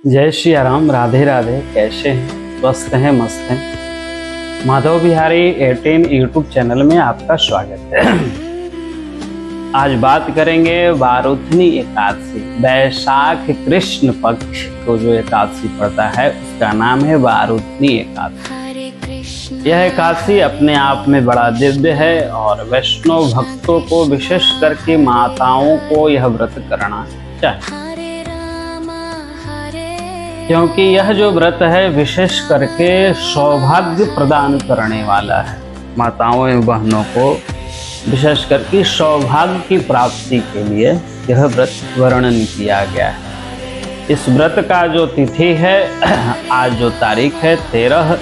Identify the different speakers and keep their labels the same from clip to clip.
Speaker 1: जय श्री राम। राधे राधे। कैसे हैं? स्वस्थ हैं? मस्त हैं? माधव बिहारी 18 यूट्यूब चैनल में आपका स्वागत है। आज बात करेंगे वारुथनी एकादशी। वैशाख कृष्ण पक्ष को जो एकादशी पड़ता है उसका नाम है वारुथनी एकादशी। यह एकादशी अपने आप में बड़ा दिव्य है और वैष्णव भक्तों को विशेष करके माताओं को यह व्रत करना चाहिए, क्योंकि यह जो व्रत है विशेष करके सौभाग्य प्रदान करने वाला है। माताओं एवं बहनों को विशेष करके सौभाग्य की प्राप्ति के लिए यह व्रत वर्णन किया गया है। इस व्रत का जो तिथि है, आज जो तारीख है 13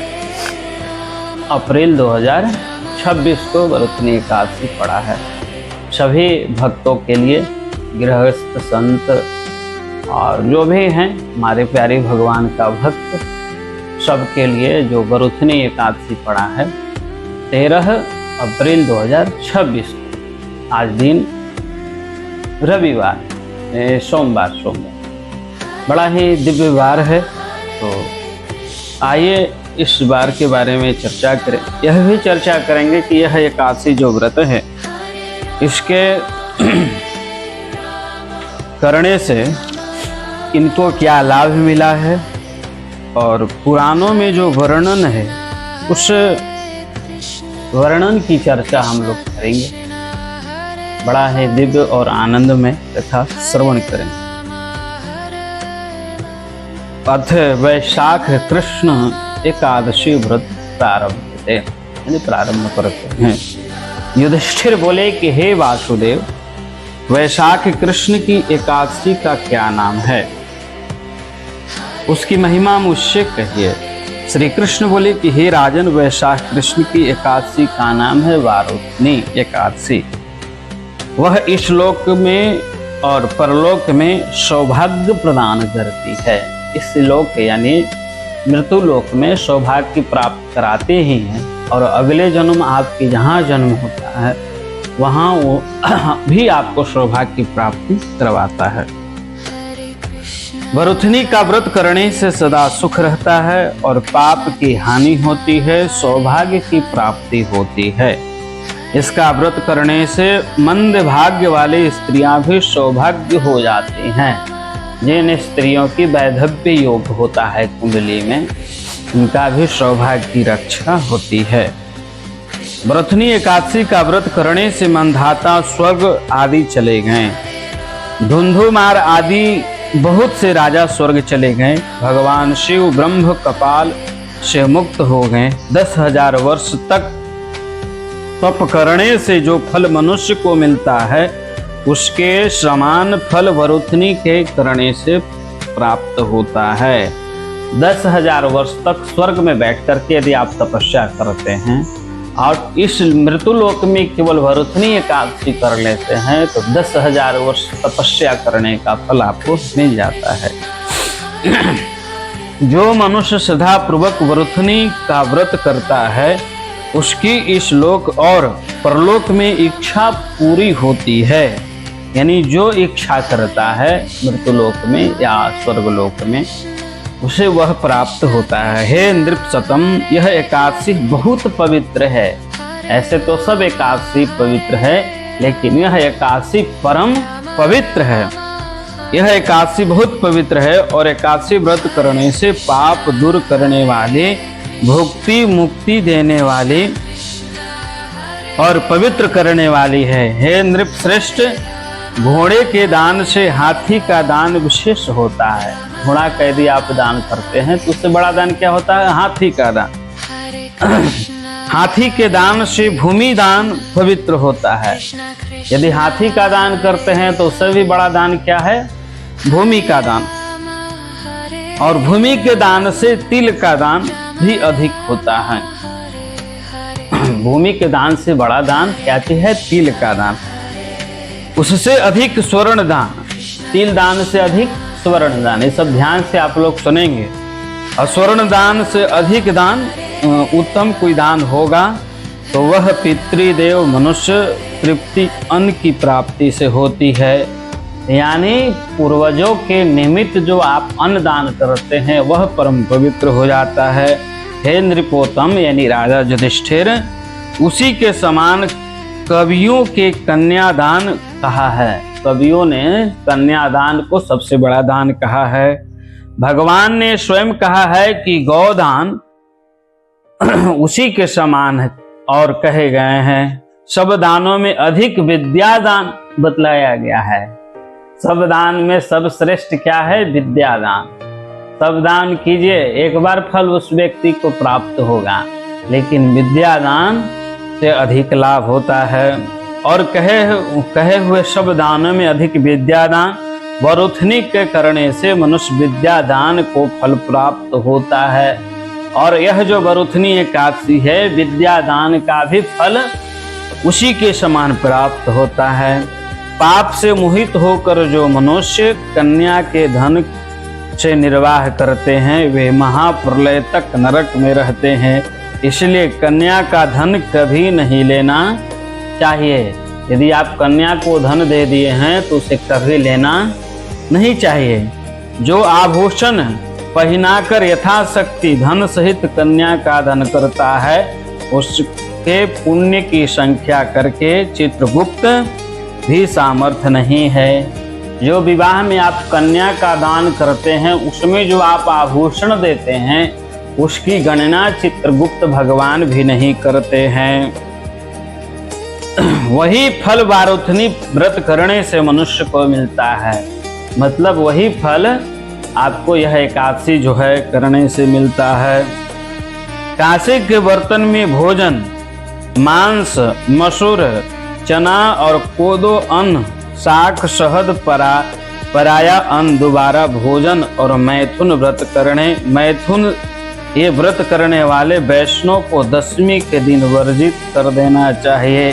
Speaker 1: अप्रैल 2026 को वारुथनी एकादशी पड़ा है। सभी भक्तों के लिए, गृहस्थ, संत और जो भी हैं हमारे प्यारे भगवान का भक्त, सबके लिए जो वारुथनी एकादशी पड़ा है 13 अप्रैल 2026 को, आज दिन रविवार, सोमवार बड़ा ही दिव्य वार है। तो आइए इस बार के बारे में चर्चा करें। यह भी चर्चा करेंगे कि यह एकादशी जो व्रत है इसके करने से इनको क्या लाभ मिला है और पुराणों में जो वर्णन है उस वर्णन की चर्चा हम लोग करेंगे। बड़ा है दिव्य और आनंदमय तथा श्रवण करेंगे। अथ वैशाख कृष्ण एकादशी व्रत प्रारंभ करते हैं। युधिष्ठिर बोले कि हे वासुदेव, वैशाख कृष्ण की एकादशी का क्या नाम है, उसकी महिमा मुझसे कहिए। श्री कृष्ण बोले कि हे राजन, वैशाख कृष्ण की एकादशी का नाम है वारुथनी एकादशी। वह इस लोक में और परलोक में सौभाग्य प्रदान करती है। इस लोक यानी मृत्यु लोक में सौभाग्य प्राप्त कराते ही हैं और अगले जन्म आपके जहाँ जन्म होता है वहाँ वो भी आपको सौभाग्य की प्राप्ति करवाता है। वारुथनी का व्रत करने से सदा सुख रहता है और पाप की हानि होती है, सौभाग्य की प्राप्ति होती है। इसका व्रत करने से मंद भाग्य वाली स्त्रियां भी सौभाग्य हो जाती हैं। जिन स्त्रियों की वैधव्य योग होता है कुंडली में, उनका भी सौभाग्य की रक्षा होती है। वारुथनी एकादशी का व्रत करने से मंधाता स्वर्ग आदि चले गए। धुंधुमार आदि बहुत से राजा स्वर्ग चले गए। भगवान शिव ब्रह्म कपाल से मुक्त हो गए। 10,000 वर्ष तक तप करने से जो फल मनुष्य को मिलता है उसके समान फल वारुथनी के करने से प्राप्त होता है। 10,000 वर्ष तक स्वर्ग में बैठ करके यदि आप तपस्या करते हैं और इस मृत्यु लोक में केवल वारुथनी एकादशी कर लेते हैं तो 10,000 वर्ष तपस्या करने का फल आपको मिल जाता है। जो मनुष्य श्रद्धा पूर्वक वारुथनी का व्रत करता है उसकी इस लोक और परलोक में इच्छा पूरी होती है। यानी जो इच्छा करता है मृत्यु लोक में या स्वर्ग लोक में उसे वह प्राप्त होता है। हे नृपसतम, यह एकादशी बहुत पवित्र है। ऐसे तो सब एकादशी पवित्र है, लेकिन यह एकादशी परम पवित्र है। यह एकादशी बहुत पवित्र है और एकादशी व्रत करने से पाप दूर करने वाले, भुक्ति मुक्ति देने वाली और पवित्र करने वाली है। हे नृप श्रेष्ठ, घोड़े के दान से हाथी का दान विशेष होता है। घोड़ा का यदि आप दान करते हैं तो उससे बड़ा दान क्या होता है? हाथी का दान। हाथी के दान से भूमि दान पवित्र होता है। यदि हाथी का दान करते हैं तो उससे भी बड़ा दान क्या है? भूमि का दान। और भूमि के दान से तिल का दान भी अधिक होता है। भूमि के दान से बड़ा दान क्या है? तिल का दान। उससे अधिक स्वर्ण दान, तिल दान से अधिक स्वर्ण दान। ये सब ध्यान से आप लोग सुनेंगे। और स्वर्ण दान से अधिक दान उत्तम कोई दान होगा तो वह पितृदेव मनुष्य तृप्ति अन्न की प्राप्ति से होती है। यानी पूर्वजों के निमित्त जो आप अन्न दान करते हैं वह परम पवित्र हो जाता है। हे नृपोत्तम यानी राजा युधिष्ठिर, उसी के समान कवियों के कन्यादान कहा है। कवियों ने कन्यादान को सबसे बड़ा दान कहा है। भगवान ने स्वयं कहा है कि गौदान उसी के समान है और कहे गए हैं। सब दानों में अधिक विद्यादान बतलाया गया है। सब दान में सब श्रेष्ठ क्या है? विद्यादान। सब दान कीजिए, एक बार फल उस व्यक्ति को प्राप्त होगा, लेकिन विद्यादान से अधिक लाभ होता है। और कहे हुए सब दानों में अधिक विद्यादान, वरुथनी के करने से मनुष्य विद्यादान को फल प्राप्त होता है। और यह जो वरुथनी एकादशी है, विद्यादान का भी फल उसी के समान प्राप्त होता है। पाप से मोहित होकर जो मनुष्य कन्या के धन से निर्वाह करते हैं, वे महाप्रलय तक नरक में रहते हैं। इसलिए कन्या का धन कभी नहीं लेना चाहिए। यदि आप कन्या को धन दे दिए हैं तो उसे कभी लेना नहीं चाहिए। जो आभूषण पहनाकर यथाशक्ति धन सहित कन्या का धन करता है, उसके पुण्य की संख्या करके चित्रगुप्त भी सामर्थ्य नहीं है। जो विवाह में आप कन्या का दान करते हैं, उसमें जो आप आभूषण देते हैं, उसकी गणना चित्रगुप्त भगवान भी नहीं करते हैं। वही फल वारुथनी व्रत करने से मनुष्य को मिलता है। मतलब वही फल आपको यह एकादशी जो है करने से मिलता है। कांसे के बर्तन में भोजन, मांस, मसूर, चना और कोदो अन्न, शाक, शहद, पराया अन्न, दोबारा भोजन और मैथुन व्रत करने। मैथुन ये व्रत करने वाले वैष्णव को दशमी के दिन वर्जित कर देना चाहिए।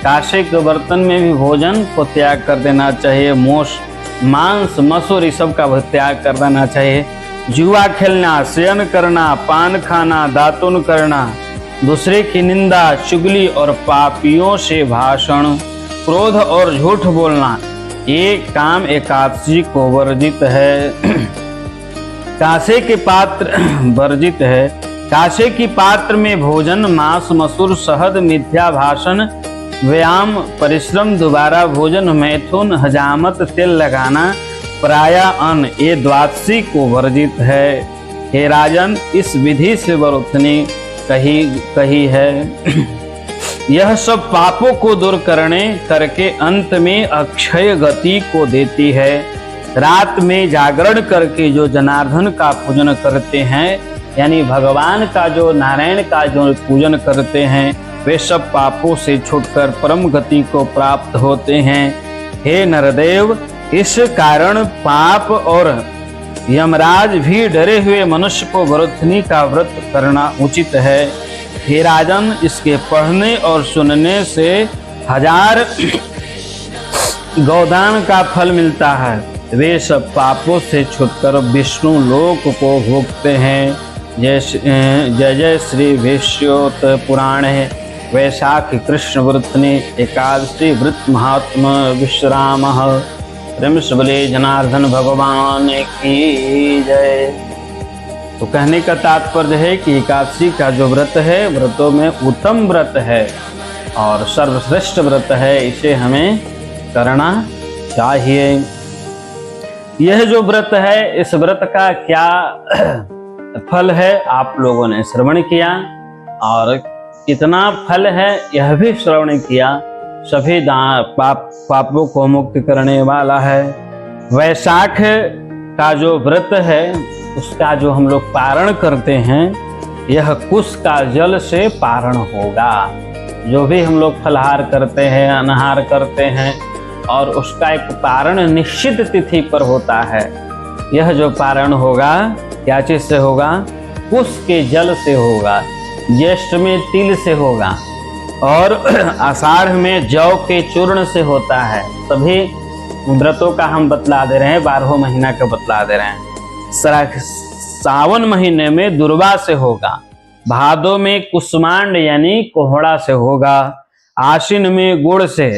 Speaker 1: कांसे के बर्तन में भी भोजन को त्याग कर देना चाहिए। मांस, मसूर इस सब का त्याग कर देना चाहिए। जुआ खेलना, शयन करना, पान खाना, दातुन करना, दूसरे की निंदा, चुगली और पापियों से भाषण, क्रोध और झूठ बोलना, ये काम एकादशी को वर्जित है। कांसे के पात्र वर्जित है। कांसे की पात्र में भोजन, मांस, मसूर, शहद, मिथ्या भाषण, व्यायाम, परिश्रम, दोबारा भोजन, मैथुन, हजामत, तेल लगाना, पराया अन्न, ये द्वादशी को वर्जित है। हे राजन, इस विधि से वरुथनी कही है। यह सब पापों को दूर करके अंत में अक्षय गति को देती है। रात में जागरण करके जो जनार्दन का पूजन करते हैं, यानी भगवान का जो नारायण का जो पूजन करते हैं, वे सब पापों से छूटकर परम गति को प्राप्त होते हैं। हे नरदेव, इस कारण पाप और यमराज भी डरे हुए मनुष्य को वरुथनी का व्रत करना उचित है। हे राजन, इसके पढ़ने और सुनने से 1000 गौदान का फल मिलता है। वे सब पापों से छूटकर विष्णु लोक को भोगते हैं। जय जय श्री विष्णुत पुराण है। वैशाख कृष्ण वरुथनी एकादशी व्रत महात्मा विश्राम। बोले जनार्दन भगवान की जय। तो कहने का तात्पर्य है कि एकादशी का जो व्रत है, व्रतों में उत्तम व्रत है और सर्वश्रेष्ठ व्रत है। इसे हमें करना चाहिए। यह जो व्रत है, इस व्रत का क्या फल है आप लोगों ने श्रवण किया, और कितना फल है यह भी श्रवण किया। सभी पापों को मुक्त करने वाला है। वैशाख का जो व्रत है, उसका जो हम लोग पारण करते हैं, यह कुश का जल से पारण होगा। जो भी हम लोग फलाहार करते हैं, अनाहार करते हैं, और उसका एक पारण निश्चित तिथि पर होता है। यह जो पारण होगा क्या चीज से होगा? कुश के जल से होगा, ज्येष्ठ में तिल से होगा, और आषाढ़ में जौ के चूर्ण से होता है। सभी व्रतों का हम बतला दे रहे हैं, 12 महीना का बतला दे रहे हैं। सावन महीने में दुर्वा से होगा, भादों में कुसमांड यानी कोहड़ा से होगा, आश्विन में गुड़ से,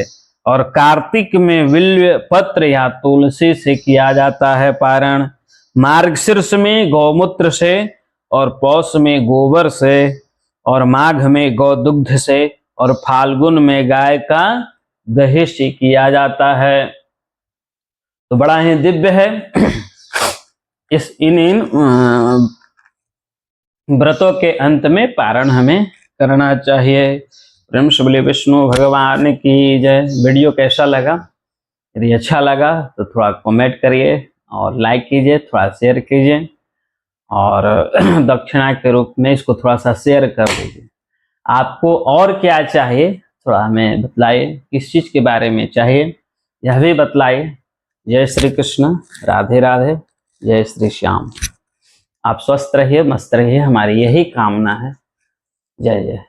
Speaker 1: और कार्तिक में बिल्व पत्र या तुलसी से किया जाता है पारण। मार्गशीर्ष में गौमूत्र से, और पौष में गोबर से, और माघ में गौदुग्ध से, और फाल्गुन में गाय का दही से किया जाता है। तो बड़ा ही दिव्य है। इन व्रतों के अंत में पारण हमें करना चाहिए। प्रेम से बोले विष्णु भगवान की जय। वीडियो कैसा लगा? यदि अच्छा लगा तो थोड़ा कमेंट करिए और लाइक कीजिए, थोड़ा शेयर कीजिए, और दक्षिणा के रूप में इसको थोड़ा सा शेयर कर दीजिए। आपको और क्या चाहिए थोड़ा हमें बतलाइए, किस चीज़ के बारे में चाहिए यह भी बतलाइए। जय श्री कृष्ण, राधे राधे, जय श्री श्याम। आप स्वस्थ रहिए, मस्त रहिए, हमारी यही कामना है। जय जय।